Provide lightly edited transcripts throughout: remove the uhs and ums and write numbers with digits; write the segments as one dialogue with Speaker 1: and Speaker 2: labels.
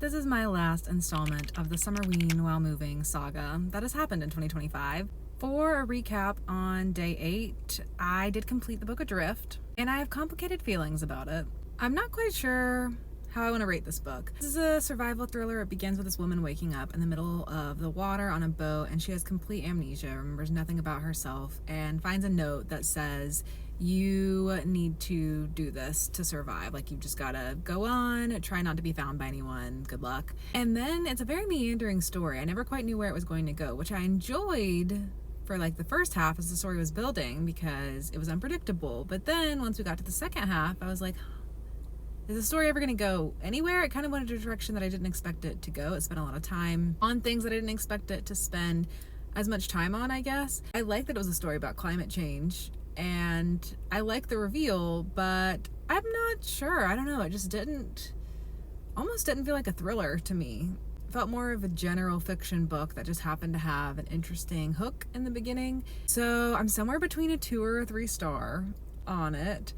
Speaker 1: This is my last installment of the Summerween while moving saga that has happened in 2025. For a recap, on day 8, I did complete the book Adrift, and I have complicated feelings about it. I'm not quite sure how I want to rate this book. This is a survival thriller. It begins with this woman waking up in the middle of the water on a boat, and she has complete amnesia, remembers nothing about herself, and finds a note that says, you need to do this to survive. Like, you just gotta go on, try not to be found by anyone, good luck. And then it's a very meandering story. I never quite knew where it was going to go, which I enjoyed for like the first half as the story was building because it was unpredictable. But then once we got to the second half, I was like, is the story ever going to go anywhere? It kind of went in a direction that I didn't expect it to go. It spent a lot of time on things that I didn't expect it to spend as much time on, I guess. I like that it was a story about climate change, and I like the reveal, but I'm not sure. I don't know. It just almost didn't feel like a thriller to me. It felt more of a general fiction book that just happened to have an interesting hook in the beginning. So I'm somewhere between a 2 or a 3 star on it.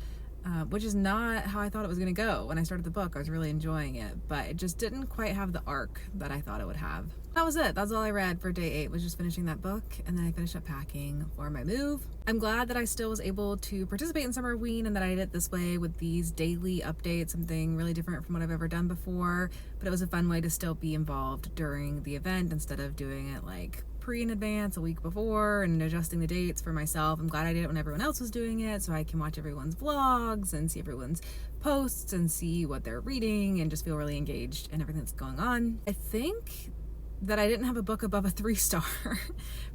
Speaker 1: Which is not how I thought it was going to go. When I started the book, I was really enjoying it, but it just didn't quite have the arc that I thought it would have. That was it. That's all I read for day 8, was just finishing that book, and then I finished up packing for my move. I'm glad that I still was able to participate in Summerween and that I did it this way with these daily updates, something really different from what I've ever done before, but it was a fun way to still be involved during the event instead of doing it like in advance a week before and adjusting the dates for myself. I'm glad I did it when everyone else was doing it, so I can watch everyone's vlogs and see everyone's posts and see what they're reading and just feel really engaged in everything that's going on. I think that I didn't have a book above a 3 star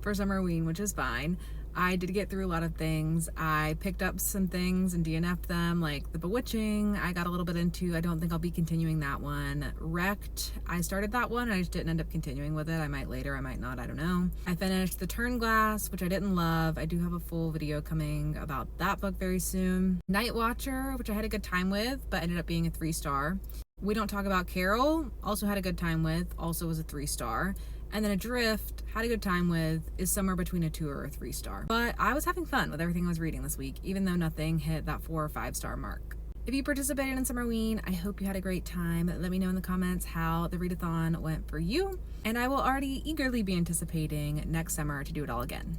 Speaker 1: for Summerween, which is fine. I did get through a lot of things. I picked up some things and DNF'd them, like The Bewitching. I got a little bit into. I don't think I'll be continuing that one. Wrecked, I started that one, and I just didn't end up continuing with it. I might later, I might not, I don't know. I finished The Turnglass, which I didn't love. I do have a full video coming about that book very soon. Night Watcher, which I had a good time with, but ended up being a 3 star. We Don't Talk About Carol, also had a good time with, also was a 3 star. And then Adrift, had a good time with, is somewhere between a 2 or a 3 star. But I was having fun with everything I was reading this week, even though nothing hit that 4 or 5 star mark. If you participated in Summerween, I hope you had a great time. Let me know in the comments how the readathon went for you. And I will already eagerly be anticipating next summer to do it all again.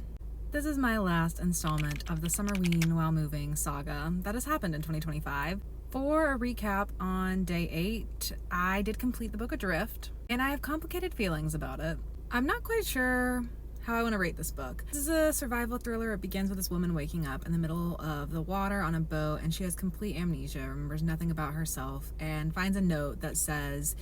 Speaker 1: This is my last installment of the Summerween while moving saga that has happened in 2025. For a recap, on day 8, I did complete the book Adrift, and I have complicated feelings about it. I'm not quite sure how I want to rate this book. This is a survival thriller. It begins with this woman waking up in the middle of the water on a boat, and she has complete amnesia, remembers nothing about herself, and finds a note that says,